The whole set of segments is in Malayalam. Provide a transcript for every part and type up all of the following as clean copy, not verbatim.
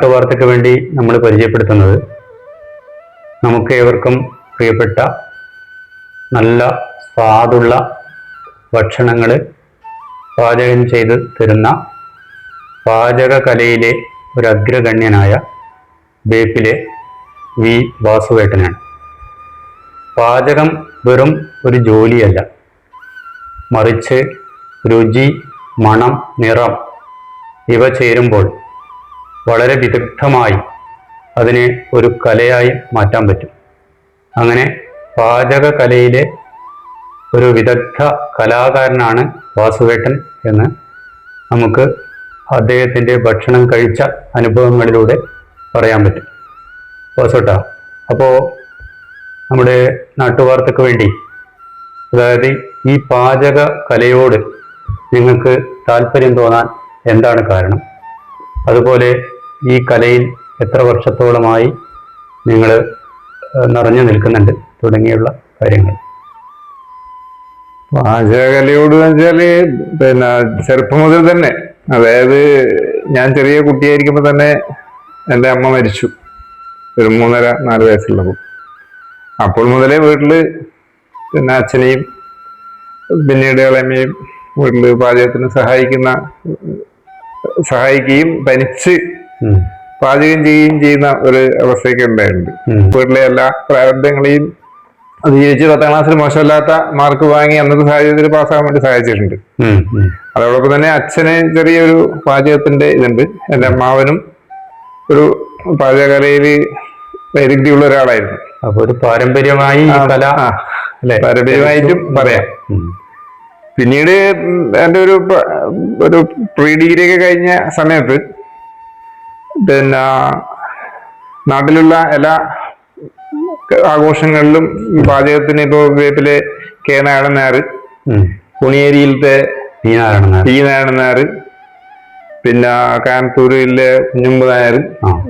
നാട്ടുവാർത്തയ്ക്ക് വേണ്ടി നമ്മൾ പരിചയപ്പെടുത്തുന്നത് നമുക്ക് ഏവർക്കും പ്രിയപ്പെട്ട നല്ല സ്വാദുള്ള ഭക്ഷണങ്ങൾ പാചകം ചെയ്ത് തരുന്ന പാചകകലയിലെ ഒരു അഗ്രഗണ്യനായ ബേപ്പിലെ വി വാസുവേട്ടനാണ്. പാചകം വെറും ഒരു ജോലിയല്ല, മറിച്ച് രുചി, മണം, നിറം ഇവ ചേരുമ്പോൾ വളരെ വിദഗ്ധമായി അതിനെ ഒരു കലയായി മാറ്റാൻ പറ്റും. അങ്ങനെ പാചകകലയിലെ ഒരു വിദഗ്ധ കലാകാരനാണ് വാസുവേട്ടൻ എന്ന് നമുക്ക് അദ്ദേഹത്തിൻ്റെ ഭക്ഷണം കഴിച്ച അനുഭവങ്ങളിലൂടെ പറയാൻ പറ്റും. വാസുവേട്ടാ, അപ്പോൾ നമ്മുടെ നാട്ടുവാർത്തയ്ക്ക് വേണ്ടി, അതായത് ഈ പാചക കലയോട് നിങ്ങൾക്ക് താല്പര്യം തോന്നാൻ എന്താണ് കാരണം? അതുപോലെ ഈ കലയിൽ എത്ര വർഷത്തോളമായി നിങ്ങൾ നിറഞ്ഞു നിൽക്കുന്നുണ്ട് തുടങ്ങിയുള്ള കാര്യങ്ങൾ. പാചകകലയോട് വെച്ചാല് ചെറുപ്പം മുതൽ തന്നെ, അതായത് ഞാൻ ചെറിയ കുട്ടിയായിരിക്കുമ്പോൾ തന്നെ എൻ്റെ അമ്മ മരിച്ചു, ഒരു 3.5-4 വയസ്സുള്ളപ്പോൾ. അപ്പോൾ മുതലേ വീട്ടില് അച്ഛനെയും പിന്നീട് ഇളയമ്മയും വീട്ടില് പാചകത്തിന് സഹായിക്കുകയും തനിച്ച് പാചകം ചെയ്യുകയും ചെയ്യുന്ന ഒരു അവസ്ഥയൊക്കെ ഉണ്ടായിട്ടുണ്ട്. വീട്ടിലെ എല്ലാ പ്രാരബ്ധങ്ങളെയും അതിജീവിച്ച് 10ാം ക്ലാസ്സിൽ മോശമില്ലാത്ത മാർക്ക് വാങ്ങി അന്നത്തെ സാഹചര്യത്തിൽ പാസ്സാകാൻ വേണ്ടി സഹായിച്ചിട്ടുണ്ട്. അതോടൊപ്പം തന്നെ അച്ഛന് ചെറിയൊരു പാചകത്തിന്റെ ഇതുണ്ട്. എൻ്റെ അമ്മാവനും ഒരു പാചകകലയിൽ വൈദഗ്ധ്യമുള്ള ഒരാളായിരുന്നു. അപ്പൊ ഒരു പാരമ്പര്യമായി കല പാരമ്പര്യമായിട്ടും പറയാം. പിന്നീട് എൻ്റെ ഒരു പ്രീ ഡിഗ്രി ഒക്കെ കഴിഞ്ഞ സമയത്ത് നാട്ടിലുള്ള എല്ലാ ആഘോഷങ്ങളിലും പാചകത്തിന് ഇപ്പോൾ വേപ്പിലെ കെ നാരായണൻ നായർ, കുണിയേരിയിലത്തെ പി നാരായണൻ നായർ, പിന്നെ കാനത്തൂരിലെ കുഞ്ഞുമ്പ് നായർ,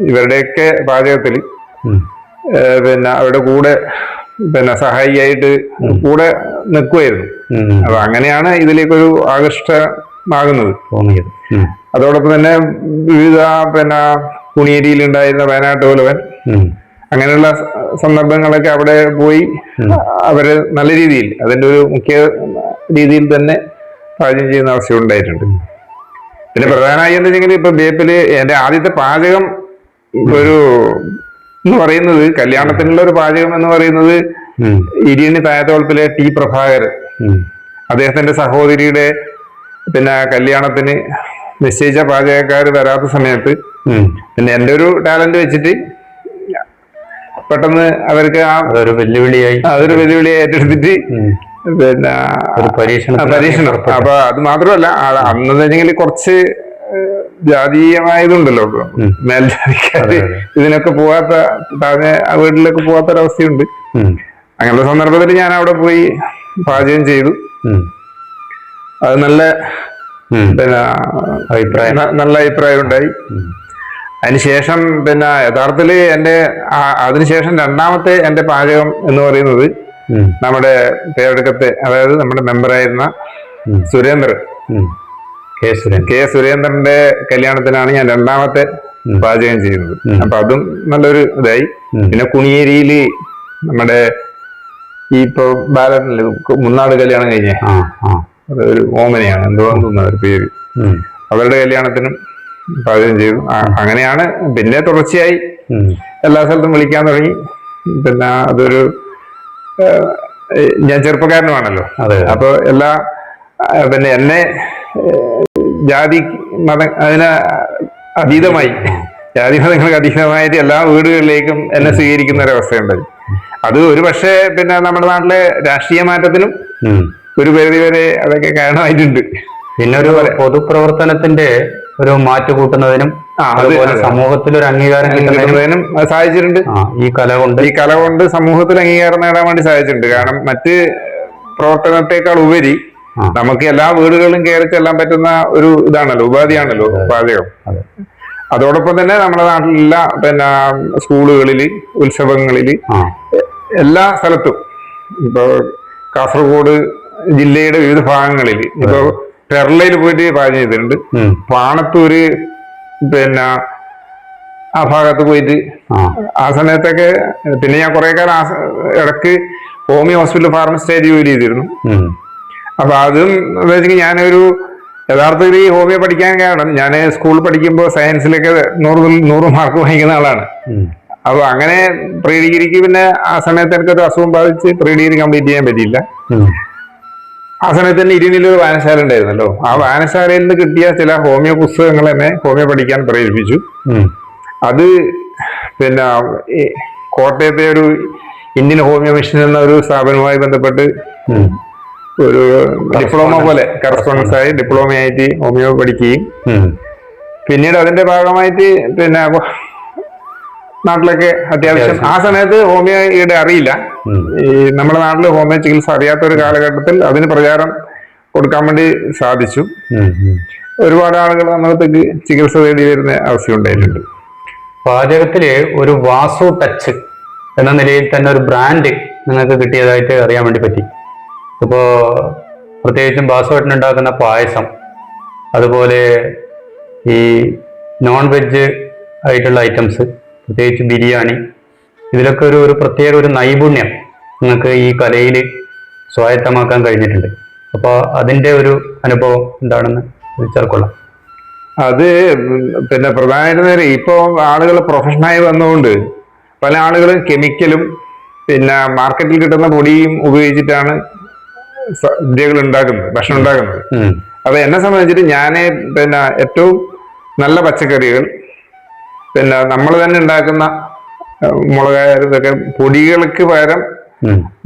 ഇവരുടെയൊക്കെ പാചകത്തിൽ അവരുടെ കൂടെ സഹായിയായിട്ട് കൂടെ നിൽക്കുമായിരുന്നു. അപ്പൊ അങ്ങനെയാണ് ഇതിലേക്കൊരു ആകർഷ്ടമാകുന്നത് തോന്നിയത്. അതോടൊപ്പം തന്നെ വിവിധ കുണിയേരിയിൽ ഉണ്ടായിരുന്ന വയനാട്ട് പോലവൻ, അങ്ങനെയുള്ള സന്ദർഭങ്ങളൊക്കെ അവിടെ പോയി അവര് നല്ല രീതിയിൽ, അതിൻ്റെ ഒരു മുഖ്യ രീതിയിൽ തന്നെ പാചകം ചെയ്യുന്ന അവസ്ഥ ഉണ്ടായിട്ടുണ്ട്. പിന്നെ പ്രധാനമായി എന്താ വെച്ചെങ്കിൽ ഇപ്പൊ ബേപ്പില് എൻ്റെ ആദ്യത്തെ പാചകം എന്ന് പറയുന്നത്, കല്യാണത്തിനുള്ള ഒരു പാചകം എന്ന് പറയുന്നത് ഇരിയണി താഴത്തോളത്തിലെ ടി പ്രഭാകരൻ, അദ്ദേഹത്തിന്റെ സഹോദരിയുടെ കല്യാണത്തിന് നിശ്ചയിച്ച പാചകക്കാർ വരാത്ത സമയത്ത് എൻ്റെ ഒരു ടാലന്റ് വെച്ചിട്ട് പെട്ടെന്ന് അവർക്ക് അതൊരു വെല്ലുവിളിയായി ഏറ്റെടുത്തിട്ട് പരീക്ഷണം. അപ്പൊ അത് മാത്രമല്ല, അന്ന് വെച്ചെങ്കിൽ കുറച്ച് ജാതീയമായതുണ്ടല്ലോ, മേൽജാതിക്കാര് ഇതിനൊക്കെ പോവാത്ത, താഴെ വീട്ടിലൊക്കെ പോവാത്തൊരവസ്ഥയുണ്ട്. അങ്ങനത്തെ സന്ദർഭത്തിൽ ഞാൻ അവിടെ പോയി പാചകം ചെയ്തു. അത് നല്ല അഭിപ്രായം ഉണ്ടായി. അതിനുശേഷം യഥാർത്ഥത്തില് അതിനുശേഷം രണ്ടാമത്തെ എൻ്റെ പാചകം എന്ന് പറയുന്നത് നമ്മുടെ പേരെടുക്കത്തെ, അതായത് നമ്മുടെ മെമ്പറായിരുന്ന സുരേന്ദ്രൻ, കെ സുരേന്ദ്രന്റെ കല്യാണത്തിനാണ് ഞാൻ രണ്ടാമത്തെ പാചകം ചെയ്യുന്നത്. അപ്പൊ അതും നല്ലൊരു ഇതായി. പിന്നെ കുണിയേരിയില് നമ്മുടെ ഇപ്പൊ ബാലനില് മുന്നാട് കല്യാണം കഴിഞ്ഞേ, അതൊരു ഓമനയാണ്, എന്തുവാന്ന് തോന്നുന്ന ഒരു പേര്, അവരുടെ കല്യാണത്തിനും പാചകം ചെയ്തു. അങ്ങനെയാണ് പിന്നെ തുടർച്ചയായി എല്ലാ സ്ഥലത്തും വിളിക്കാൻ തുടങ്ങി. അതൊരു ഞാൻ ചെറുപ്പക്കാരനുമാണല്ലോ, അപ്പൊ എല്ലാ എന്നെ ജാതി അതിന് അതീതമായി, ജാതി മതങ്ങൾക്ക് അതീതമായിട്ട് എല്ലാ വീടുകളിലേക്കും എന്നെ സ്വീകരിക്കുന്ന ഒരവസ്ഥയുണ്ടായി. അത് ഒരു പക്ഷേ നമ്മുടെ നാട്ടിലെ രാഷ്ട്രീയ മാറ്റത്തിനും ഒരു പരിധി വരെ അതൊക്കെ കാരണമായിട്ടുണ്ട്. പിന്നെ ഒരു പൊതുപ്രവർത്തനത്തിന്റെ ഒരു മാറ്റു കൂട്ടുന്നതിനും സമൂഹത്തിൽ ഒരു അംഗീകാരം കിട്ടുന്നതിനും സാധിച്ചിട്ടുണ്ട്. ഈ കല കൊണ്ട് സമൂഹത്തിൽ അംഗീകാരം നേടാൻ വേണ്ടി സാധിച്ചിട്ടുണ്ട്. കാരണം മറ്റ് പ്രവർത്തനത്തെക്കാൾ ഉപരി നമുക്ക് എല്ലാ വീടുകളിലും കയറി ചെല്ലാൻ പറ്റുന്ന ഒരു ഇതാണല്ലോ, ഉപാധിയാണല്ലോ പാചകം. അതോടൊപ്പം തന്നെ നമ്മുടെ നാട്ടിലുള്ള സ്കൂളുകളില്, ഉത്സവങ്ങളില്, എല്ലാ സ്ഥലത്തും, ഇപ്പൊ കാസർഗോഡ് ജില്ലയുടെ വിവിധ ഭാഗങ്ങളിൽ, ഇപ്പൊ കേരളയിൽ പോയിട്ട് പാചകം ചെയ്തിട്ടുണ്ട്. പാണത്തൂര് ആ ഭാഗത്ത് പോയിട്ട് ആ സമയത്തൊക്കെ പിന്നെ ഞാൻ കുറെ കാലം ഇടക്ക് ഹോമിയോ ഹോസ്പിറ്റൽ ഫാർമസിസ്റ്റായിട്ട് ജോലി ചെയ്തിരുന്നു. അപ്പൊ അതും വെച്ചാൽ ഞാനൊരു യഥാർത്ഥത്തിൽ ഈ ഹോമിയോ പഠിക്കാൻ കാരണം ഞാൻ സ്കൂളിൽ പഠിക്കുമ്പോൾ സയൻസിലൊക്കെ 100 മാർക്ക് വാങ്ങിക്കുന്ന ആളാണ്. അപ്പൊ അങ്ങനെ പ്രീ ഡിഗ്രിക്ക് പിന്നെ ആ സമയത്ത് എനിക്കൊരു അസുഖം ബാധിച്ച് പ്രീ ഡിഗ്രി കംപ്ലീറ്റ് ചെയ്യാൻ പറ്റിയില്ല. ആ സമയത്ത് തന്നെ ഇരുന്നിലൊരു വായനശാല ഉണ്ടായിരുന്നല്ലോ. ആ വായനശാലയിൽ നിന്ന് കിട്ടിയ ചില ഹോമിയോ പുസ്തകങ്ങൾ എന്നെ ഹോമിയോ പഠിക്കാൻ പ്രേരിപ്പിച്ചു. അത് പിന്നെ കോട്ടയത്തെ ഒരു ഇന്ത്യൻ ഹോമിയോ മിഷൻ എന്ന ഒരു സ്ഥാപനവുമായി ബന്ധപ്പെട്ട് ഒരു ഡിപ്ലോമ പോലെ കറസ്പോണ്ടൻസ് ആയി ഡിപ്ലോമയായിട്ട് ഹോമിയോ പഠിക്കുകയും പിന്നീട് അതിന്റെ ഭാഗമായിട്ട് പിന്നെ നാട്ടിലൊക്കെ അത്യാവശ്യം ആ സമയത്ത് ഹോമിയോ ഈടെ അറിയില്ല. ഈ നമ്മുടെ നാട്ടിൽ ഹോമിയോ ചികിത്സ അറിയാത്ത ഒരു കാലഘട്ടത്തിൽ അതിന് പ്രചാരം കൊടുക്കാൻ വേണ്ടി സാധിച്ചു. ഒരുപാട് ആളുകൾ നമ്മളത്തേക്ക് ചികിത്സ തേടി വരുന്ന അവസ്ഥയുണ്ടായിട്ടുണ്ട്. പാചകത്തില് ഒരു വാസു ടച്ച് എന്ന നിലയിൽ തന്നെ ഒരു ബ്രാൻഡ് നിങ്ങൾക്ക് കിട്ടിയതായിട്ട് അറിയാൻ വേണ്ടി പറ്റി. ഇപ്പോ പ്രത്യേകിച്ചും വാസുവേട്ടനുണ്ടാക്കുന്ന പായസം, അതുപോലെ ഈ നോൺ വെജ് ആയിട്ടുള്ള ഐറ്റംസ്, പ്രത്യേകിച്ച് ബിരിയാണി, ഇതിലൊക്കെ ഒരു പ്രത്യേക ഒരു നൈപുണ്യം നിങ്ങൾക്ക് ഈ കലയിൽ സ്വായത്തമാക്കാൻ കഴിഞ്ഞിട്ടുണ്ട്. അപ്പോൾ അതിൻ്റെ ഒരു അനുഭവം എന്താണെന്ന് ചോദിച്ചാൽ. അത് പിന്നെ പ്രധാനമായിട്ട് ഇപ്പോൾ ആളുകൾ പ്രൊഫഷനായി വന്നുകൊണ്ട് പല ആളുകളും കെമിക്കലും പിന്നെ മാർക്കറ്റിൽ കിട്ടുന്ന പൊടിയും ഉപയോഗിച്ചിട്ടാണ് സദ്യകൾ ഉണ്ടാക്കുന്നത്, ഭക്ഷണം ഉണ്ടാക്കുന്നത്. അപ്പൊ എന്നെ സംബന്ധിച്ചിട്ട് ഞാൻ പിന്നെ ഏറ്റവും നല്ല പച്ചക്കറികൾ പിന്നെ നമ്മൾ തന്നെ ഉണ്ടാക്കുന്ന മുളകായതൊക്കെ പൊടികൾക്ക് പകരം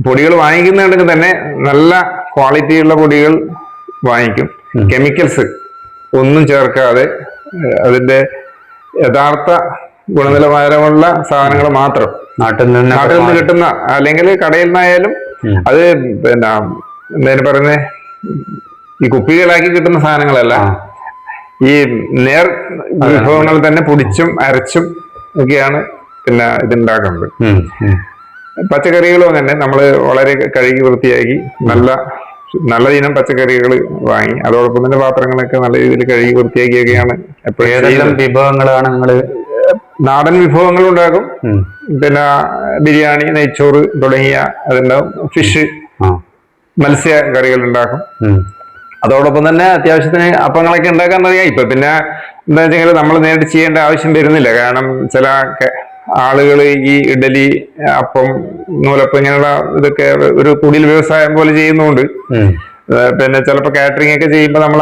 പൊടികൾ വാങ്ങിക്കുന്നുണ്ടെങ്കിൽ തന്നെ നല്ല ക്വാളിറ്റിയുള്ള പൊടികൾ വാങ്ങിക്കും. കെമിക്കൽസ് ഒന്നും ചേർക്കാതെ അതിന്റെ യഥാർത്ഥ ഗുണനിലവാരമുള്ള സാധനങ്ങൾ മാത്രം നാട്ടിൽ നിന്ന് കിട്ടുന്ന, അല്ലെങ്കിൽ കടയിൽ നിന്നായാലും അത് പിന്നെ എന്തായാലും പറയുന്നത് ഈ കുപ്പികളാക്കി കിട്ടുന്ന സാധനങ്ങളല്ല, ഈ നേർ വിഭവങ്ങൾ തന്നെ പൊടിച്ചും അരച്ചും ഒക്കെയാണ് പിന്നെ ഇതുണ്ടാക്കുന്നത്. പച്ചക്കറികളും തന്നെ നമ്മൾ വളരെ കഴുകി വൃത്തിയാക്കി നല്ല ഇനം പച്ചക്കറികൾ വാങ്ങി അതോടൊപ്പം തന്നെ പാത്രങ്ങളൊക്കെ നല്ല രീതിയിൽ കഴുകി വൃത്തിയാക്കിയൊക്കെയാണ് എപ്പോഴും വിഭവങ്ങളാണ് നിങ്ങൾ നാടൻ വിഭവങ്ങൾ ഉണ്ടാക്കും. പിന്നെ ബിരിയാണി, നെയ്ച്ചോറ് തുടങ്ങിയ അതുണ്ടാവും. ഫിഷ്, മത്സ്യ കറികൾ ഉണ്ടാക്കും. അതോടൊപ്പം തന്നെ അത്യാവശ്യത്തിന് അപ്പങ്ങളൊക്കെ ഉണ്ടാക്കാൻ അറിയാം. ഇപ്പൊ പിന്നെ എന്താ വെച്ചാൽ നമ്മൾ നേരിട്ട് ചെയ്യേണ്ട ആവശ്യം വരുന്നില്ല. കാരണം ചില ആളുകൾ ഈ ഇഡലി, അപ്പം, നൂലപ്പം ഇങ്ങനെയുള്ള ഇതൊക്കെ ഒരു കുടിൽ വ്യവസായം പോലെ ചെയ്യുന്നതുകൊണ്ട് പിന്നെ ചിലപ്പോൾ കാറ്ററിംഗ് ഒക്കെ ചെയ്യുമ്പോൾ നമ്മൾ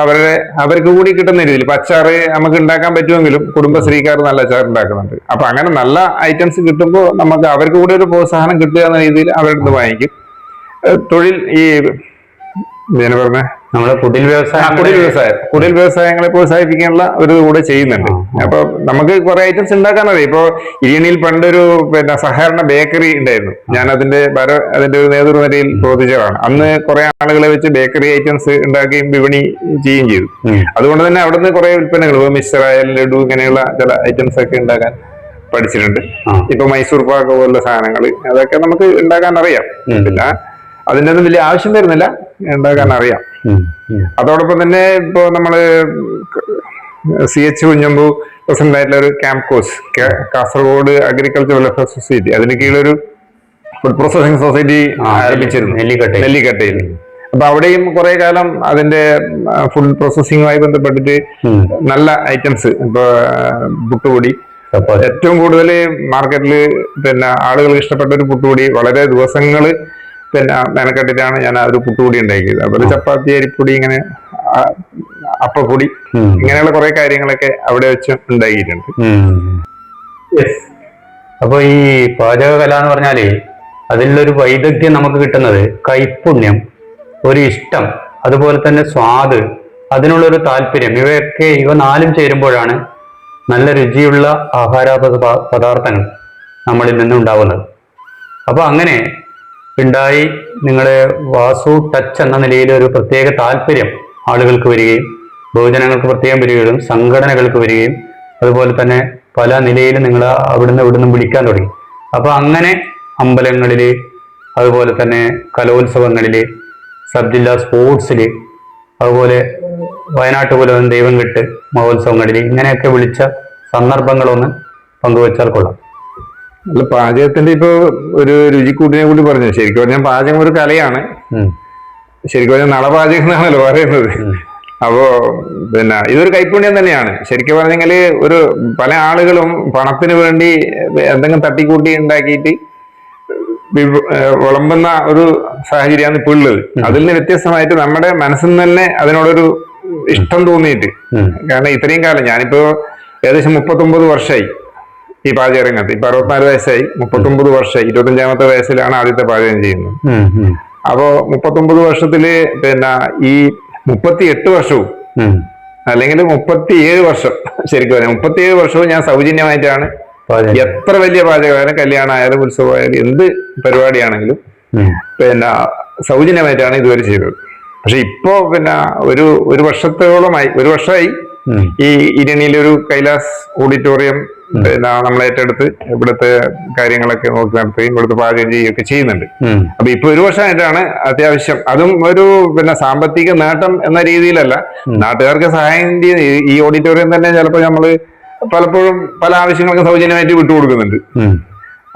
അവർക്ക് കൂടി കിട്ടുന്ന രീതിയിൽ ഇപ്പൊ അച്ചാറ് നമുക്ക് ഉണ്ടാക്കാൻ പറ്റുമെങ്കിലും കുടുംബശ്രീക്കാർ നല്ല അച്ചാർ ഉണ്ടാക്കുന്നുണ്ട്. അപ്പൊ അങ്ങനെ നല്ല ഐറ്റംസ് കിട്ടുമ്പോൾ നമുക്ക് അവർക്ക് കൂടി ഒരു പ്രോത്സാഹനം കിട്ടുക എന്ന രീതിയിൽ അവരുടെ അടുത്ത് വാങ്ങിക്കും. തൊഴിൽ ഈ ഇങ്ങനെ പറഞ്ഞ നമ്മുടെ കുടിൽ വ്യവസായങ്ങളെ പ്രോത്സാഹിപ്പിക്കാനുള്ള ഒരു കൂടെ ചെയ്യുന്നുണ്ട്. അപ്പൊ നമുക്ക് കുറെ ഐറ്റംസ് ഉണ്ടാക്കാൻ അറിയാം. ഇപ്പൊ ഇരിയണിയിൽ പണ്ടൊരു പിന്നെ സഹകരണ ബേക്കറി ഉണ്ടായിരുന്നു. ഞാൻ അതിന്റെ ഒരു നേതൃനിരയിൽ പ്രവർത്തിച്ചതാണ്. അന്ന് കുറെ ആളുകളെ വെച്ച് ബേക്കറി ഐറ്റംസ് ഉണ്ടാക്കുകയും വിപണി ചെയ്യുകയും ചെയ്തു. അതുകൊണ്ട് തന്നെ അവിടുന്ന് കുറെ ഉൽപ്പന്നങ്ങൾ, മിക്സറായാലും ലഡു, ഇങ്ങനെയുള്ള ചില ഐറ്റംസ് ഒക്കെ ഉണ്ടാക്കാൻ പഠിച്ചിട്ടുണ്ട്. ഇപ്പൊ മൈസൂർ പാക്ക് പോലുള്ള സാധനങ്ങൾ അതൊക്കെ നമുക്ക് ഉണ്ടാക്കാൻ അറിയാം. പിന്നെ അതിൻ്റെ ഒന്നും വലിയ ആവശ്യം വരുന്നില്ല, ഉണ്ടാക്കാൻ അറിയാം. അതോടൊപ്പം തന്നെ ഇപ്പോ നമ്മള് CH കുഞ്ഞമ്പു പ്രസിഡന്റ് ആയിട്ടുള്ള ഒരു camp course Kasaragod agriculture welfare society, അതിന് കീഴിലൊരു ഫുഡ് പ്രോസസിംഗ് സൊസൈറ്റി ആരംഭിച്ചിരുന്നു നെല്ലിക്കട്ടയിൽ. അപ്പൊ അവിടെയും കുറെ കാലം അതിന്റെ ഫുഡ് പ്രോസസിംഗുമായി ബന്ധപ്പെട്ടിട്ട് നല്ല ഐറ്റംസ്, ഇപ്പൊ പുട്ടുപൊടി ഏറ്റവും കൂടുതൽ മാർക്കറ്റിൽ പിന്നെ ആളുകൾ ഇഷ്ടപ്പെട്ട ഒരു പുട്ടുപൊടി, വളരെ ദിവസങ്ങള് പിന്നെ മെനക്കെട്ടിട്ടാണ് ഞാൻ ആ ഒരു പുട്ടുപൊടി ഉണ്ടാക്കിയത്. അതുപോലെ ചപ്പാത്തി, അരിപ്പൊടി, ഇങ്ങനെ അപ്പപ്പൊടി, ഇങ്ങനെയുള്ള കുറെ കാര്യങ്ങളൊക്കെ അവിടെ വെച്ച് ഉണ്ടാക്കിയിട്ടുണ്ട്. അപ്പൊ ഈ പാചകകല എന്ന് പറഞ്ഞാല് അതിലൊരു വൈദഗ്ധ്യം നമുക്ക് കിട്ടുന്നത് കൈപുണ്യം, ഒരു ഇഷ്ടം, അതുപോലെ തന്നെ സ്വാദ്, അതിനുള്ളൊരു താല്പര്യം, ഇവ നാലും ചേരുമ്പോഴാണ് നല്ല രുചിയുള്ള ആഹാര പദാർത്ഥങ്ങൾ നമ്മളിൽ നിന്ന് ഉണ്ടാവുന്നത്. അപ്പൊ അങ്ങനെ ഉണ്ടായി നിങ്ങളെ വാസു ടച്ച് എന്ന നിലയിൽ ഒരു പ്രത്യേക താല്പര്യം ആളുകൾക്ക് വരികയും ബഹുജനങ്ങൾക്ക് പ്രത്യേകം വരികയും സംഘടനകൾക്ക് വരികയും അതുപോലെ തന്നെ പല നിലയിലും നിങ്ങൾ ഇവിടുന്ന് വിളിക്കാൻ തുടങ്ങി. അപ്പൊ അങ്ങനെ അമ്പലങ്ങളിൽ, അതുപോലെ തന്നെ കലോത്സവങ്ങളിൽ, സബ് ജില്ലാ സ്പോർട്സിൽ, അതുപോലെ വയനാട്ടുകുലം ദൈവം കെട്ട് മഹോത്സവങ്ങളിൽ ഇങ്ങനെയൊക്കെ വിളിച്ച സന്ദർഭങ്ങളൊന്ന് പങ്കുവച്ചാൽ കൊള്ളാം. അല്ല, പാചകത്തിന്റെ ഇപ്പൊ ഒരു രുചിക്കൂട്ടിനെ കൂടി പറഞ്ഞു. ശരിക്കും പറഞ്ഞാൽ പാചകം ഒരു കലയാണ്. ശരിക്കും പറഞ്ഞാൽ നളപാചകം എന്നാണല്ലോ പറയുന്നത്. അപ്പോ പിന്നെ ഇതൊരു കൈപ്പുണ്യം തന്നെയാണ്. ശരിക്കും പറഞ്ഞെങ്കില് പല ആളുകളും പണത്തിന് വേണ്ടി എന്തെങ്കിലും തട്ടിക്കൂട്ടി ഉണ്ടാക്കിയിട്ട് വിളമ്പുന്ന ഒരു സാഹചര്യമാണ് ഇപ്പോൾ ഉള്ളത്. അതിൽ നിന്ന് വ്യത്യസ്തമായിട്ട് നമ്മുടെ മനസ്സിൽ നിന്ന് തന്നെ അതിനോടൊരു ഇഷ്ടം തോന്നിയിട്ട്, കാരണം ഇത്രയും കാലം ഞാനിപ്പോ ഏകദേശം 39 വർഷമായി ഈ പാചക രംഗത്ത്. ഇപ്പൊ 64 വയസ്സായി, 39 വർഷമായി. 25ാമത്തെ വയസ്സിലാണ് ആദ്യത്തെ പാചകം ചെയ്യുന്നത്. അപ്പോ 39 വർഷത്തില് പിന്നെ ഈ 38 വർഷവും അല്ലെങ്കിൽ 37 വർഷം, ശരിക്കും പറയാം 37 വർഷവും ഞാൻ സൗജന്യമായിട്ടാണ് എത്ര വലിയ പാചകമായാലും, കല്യാണമായാലും, ഉത്സവമായാലും, എന്ത് പരിപാടിയാണെങ്കിലും പിന്നെ സൗജന്യമായിട്ടാണ് ഇതുവരെ ചെയ്തത്. പക്ഷെ ഇപ്പോ പിന്നെ ഒരു വർഷമായി ഈ ഇരണിയിലെ ഒരു കൈലാസ് ഓഡിറ്റോറിയം പിന്നെ നമ്മൾ ഏറ്റെടുത്ത് ഇവിടുത്തെ കാര്യങ്ങളൊക്കെ നോക്കി നടത്തുകയും ഇവിടുത്തെ പാചകം ചെയ്യുകയൊക്കെ ചെയ്യുന്നുണ്ട്. അപ്പൊ ഇപ്പൊ ഒരു വർഷമായിട്ടാണ് അത്യാവശ്യം, അതും പിന്നെ സാമ്പത്തിക നേട്ടം എന്ന രീതിയിലല്ല, നാട്ടുകാർക്ക് സഹായം ഈ ഓഡിറ്റോറിയം തന്നെ ചിലപ്പോൾ നമ്മള് പലപ്പോഴും പല ആവശ്യങ്ങൾക്കും സൗജന്യമായിട്ട് വിട്ടുകൊടുക്കുന്നുണ്ട്.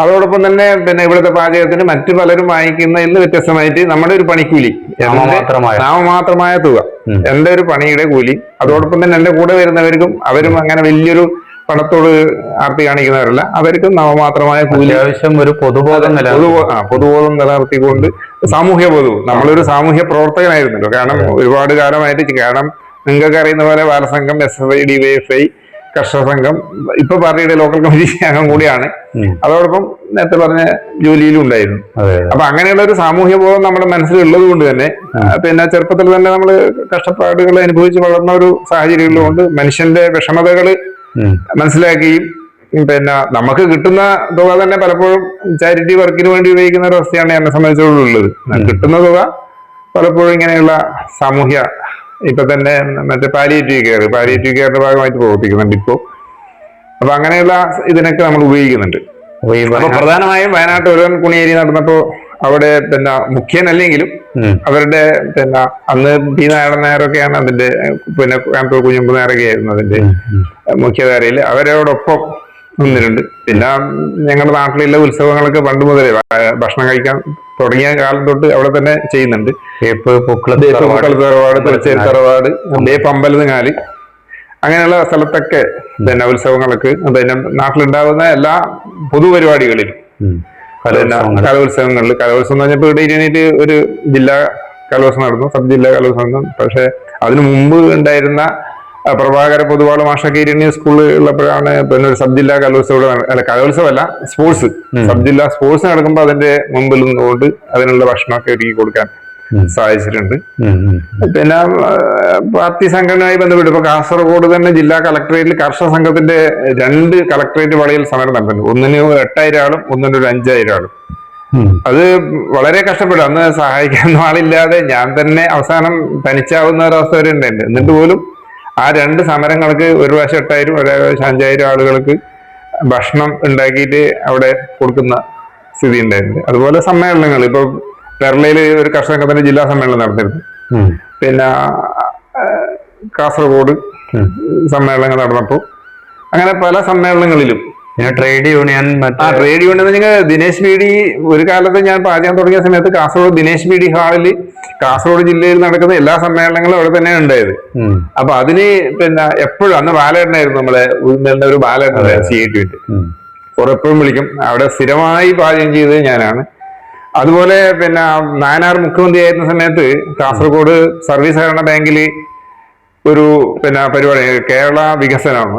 അതോടൊപ്പം തന്നെ പിന്നെ ഇവിടുത്തെ പാചകത്തിന് മറ്റു പലരും വാങ്ങിക്കുന്നതിൽ നിന്ന് വ്യത്യസ്തമായിട്ട് നമ്മുടെ ഒരു പണിക്കൂലി, നാമമാത്രമായ തുക, എന്റെ ഒരു പണിയുടെ കൂലി, അതോടൊപ്പം തന്നെ എന്റെ കൂടെ വരുന്നവർക്കും, അവരും അങ്ങനെ വലിയൊരു പണത്തോട് ആർത്തി കാണിക്കുന്നവരല്ല, അവർക്കും നാമമാത്രമായ കൂലി, ആവശ്യം ഒരു പൊതുബോധം നിലനിർത്തിക്കൊണ്ട് സാമൂഹ്യ ബോധവും. നമ്മളൊരു സാമൂഹ്യ പ്രവർത്തകനായിരുന്നല്ലോ. കാരണം ഒരുപാട് കാലമായിട്ട്, കാരണം നിങ്ങൾക്ക് അറിയുന്ന പോലെ ബാലസംഘം, SFI, DYFI, കർഷക സംഘം, ഇപ്പൊ പാർട്ടിയുടെ ലോക്കൽ കമ്മിറ്റി അംഗം കൂടിയാണ്. അതോടൊപ്പം നേരത്തെ പറഞ്ഞ ജോലിയിലും ഉണ്ടായിരുന്നു. അപ്പൊ അങ്ങനെയുള്ള ഒരു സാമൂഹ്യ ബോധം നമ്മുടെ മനസ്സിലുള്ളത് കൊണ്ട് തന്നെ പിന്നെ ചെറുപ്പത്തിൽ തന്നെ നമ്മൾ കഷ്ടപ്പാടുകൾ അനുഭവിച്ച് വളർന്ന ഒരു സാഹചര്യമുള്ളതുകൊണ്ട് മനുഷ്യന്റെ വിഷമതകള് മനസ്സിലാക്കുകയും പിന്നെ നമുക്ക് കിട്ടുന്ന തുക തന്നെ പലപ്പോഴും ചാരിറ്റി വർക്കിന് വേണ്ടി ഉപയോഗിക്കുന്ന ഒരു അവസ്ഥയാണ് എന്നെ സംബന്ധിച്ചുള്ളത്. കിട്ടുന്ന തുക പലപ്പോഴും ഇങ്ങനെയുള്ള സാമൂഹ്യ, ഇപ്പൊ തന്നെ മറ്റേ പാലിയേറ്റീവ് കെയറിന്റെ ഭാഗമായിട്ട് പ്രവർത്തിക്കുന്നുണ്ട് ഇപ്പോ. അപ്പൊ അങ്ങനെയുള്ള ഇതിനൊക്കെ നമ്മൾ ഉപയോഗിക്കുന്നുണ്ട്. അപ്പൊ പ്രധാനമായും വയനാട്ട് ഒരുവൻ കുണിയേരി നടന്നപ്പോ അവിടെ പിന്നെ മുഖ്യനല്ലെങ്കിലും അവരുടെ പിന്നെ അന്ന് പി നാരായണൻ നായരൊക്കെയാണ് അതിന്റെ, പിന്നെ കാന്തൂർ കുഞ്ഞമ്പ് നായരൊക്കെ ആയിരുന്നു അതിന്റെ മുഖ്യധാരയിൽ. അവരോടൊപ്പം നിന്നിട്ടുണ്ട്. പിന്നെ ഞങ്ങളുടെ നാട്ടിലുള്ള ഉത്സവങ്ങളൊക്കെ പണ്ട് മുതലേ ഭക്ഷണം കഴിക്കാൻ തുടങ്ങിയ കാലം തൊട്ട് അവിടെ തന്നെ ചെയ്യുന്നുണ്ട്. തറവാട്, തുളച്ചേരി തറവാട്, പമ്പലങ്ങാല്, അങ്ങനെയുള്ള സ്ഥലത്തൊക്കെ പിന്നെ ഉത്സവങ്ങൾക്ക് പിന്നെ നാട്ടിലുണ്ടാകുന്ന എല്ലാ പൊതുപരിപാടികളിലും കലോത്സവം എന്ന് പറഞ്ഞപ്പോ ഇവിടെ ഇരുന്നിട്ട് ഒരു ജില്ലാ കലോത്സവം നടന്നു, സബ് ജില്ലാ കലോത്സവം നടന്നു. പക്ഷെ അതിനു മുമ്പ് ഉണ്ടായിരുന്ന പ്രഭാകര പൊതുവാള് മാഷൊക്കെ ഇരിണി സ്കൂളിൽ ഉള്ളപ്പോഴാണ് പിന്നെ ഒരു സബ് ജില്ലാ കലോത്സവം, അല്ല കലോത്സവമല്ല, സ്പോർട്സ്, സബ് ജില്ലാ സ്പോർട്സ് നടക്കുമ്പോൾ അതിന്റെ മുമ്പിൽ നിന്നുകൊണ്ട് അതിനുള്ള ഭക്ഷണമൊക്കെ ഒരുക്കി കൊടുക്കാൻ സാധിച്ചിട്ടുണ്ട്. പിന്നെ പാർട്ടി സംഘടനയുമായി ബന്ധപ്പെട്ട് ഇപ്പൊ കാസർഗോഡ് തന്നെ ജില്ലാ കളക്ടറേറ്റിൽ കർഷക സംഘത്തിന്റെ 2 കളക്ടറേറ്റ് വളയിൽ സമരം നടത്തുന്നു. ഒന്നിന് 8000 ആളും, ഒന്നിന് ഒരു 5000 ആളും. അത് വളരെ കഷ്ടപ്പെട്ടു. അന്ന് സഹായിക്കാൻ ആളില്ലാതെ ഞാൻ തന്നെ അവസാനം തനിച്ചാവുന്ന ഒരവസ്ഥ വരെ ഉണ്ടായിട്ടുണ്ട്. എന്നിട്ട് പോലും ആ 2 സമരങ്ങൾക്ക് ഒരു പ്രാവശ്യം 8000, ഒരു പ്രാവശ്യം 5000 ആളുകൾക്ക് ഭക്ഷണം ഉണ്ടാക്കിയിട്ട് അവിടെ കൊടുക്കുന്ന സ്ഥിതി ഉണ്ടായിട്ടുണ്ട്. അതുപോലെ സമ്മേളനങ്ങൾ, ഇപ്പൊ കേരളയില് ഒരു കർഷക സംഘത്തിന്റെ ജില്ലാ സമ്മേളനം നടന്നിരുന്നു. പിന്നെ കാസർഗോഡ് സമ്മേളനങ്ങൾ നടന്നപ്പോ അങ്ങനെ പല സമ്മേളനങ്ങളിലും ട്രേഡ് യൂണിയൻ നിങ്ങൾ ദിനേശ് ബീഡി, ഒരു കാലത്ത് ഞാൻ പാചകം തുടങ്ങിയ സമയത്ത് കാസർഗോഡ് ദിനേശ് ബീഡി ഹാളില് കാസർഗോഡ് ജില്ലയിൽ നടക്കുന്ന എല്ലാ സമ്മേളനങ്ങളും അവിടെ തന്നെയാണ് ഉണ്ടായത്. അപ്പൊ അതിന് പിന്നെ എപ്പോഴും അന്ന് ബാലേട്ടനായിരുന്നു, നമ്മളെ ഒരു ബാലേട്ടൻ CIT എപ്പോഴും വിളിക്കും. അവിടെ സ്ഥിരമായി പാചകം ചെയ്തത് ഞാനാണ്. അതുപോലെ പിന്നെ നായനാർ മുഖ്യമന്ത്രി ആയിരുന്ന സമയത്ത് കാസർഗോഡ് സർവീസ് സഹകരണ ബാങ്കില് ഒരു പിന്നെ പരിപാടി, കേരള വികസനം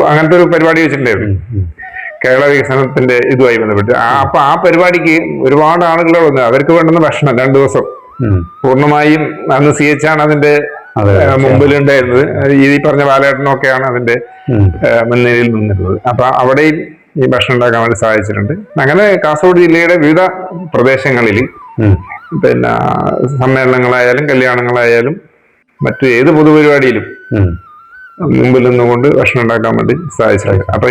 അങ്ങനത്തെ ഒരു പരിപാടി വെച്ചിട്ടുണ്ടായിരുന്നു. കേരള വികസനത്തിന്റെ ഇതുമായി ബന്ധപ്പെട്ട്. അപ്പൊ ആ പരിപാടിക്ക് ഒരുപാട് ആളുകൾ വന്നു. അവർക്ക് വേണ്ടുന്ന ഭക്ഷണം 2 ദിവസം പൂർണ്ണമായും അന്ന് CH ആണ് അതിന്റെ മുമ്പിലുണ്ടായിരുന്നത്. ഈ പറഞ്ഞ ബാലേട്ടനൊക്കെയാണ് അതിന്റെ മുൻനിരയിൽ നിന്നിരുന്നത്. അപ്പൊ അവിടെയും ഈ ഭക്ഷണം ഉണ്ടാക്കാൻ വേണ്ടി സാധിച്ചിട്ടുണ്ട്. അങ്ങനെ കാസർഗോഡ് ജില്ലയുടെ വിവിധ പ്രദേശങ്ങളിൽ പിന്നെ സമ്മേളനങ്ങളായാലും കല്യാണങ്ങളായാലും മറ്റു ഏത് പൊതുപരിപാടിയിലും മുമ്പിൽ നിന്നുകൊണ്ട് ഭക്ഷണം ഉണ്ടാക്കാൻ വേണ്ടി സാധിച്ചിട്ടുണ്ട്. അപ്പൊ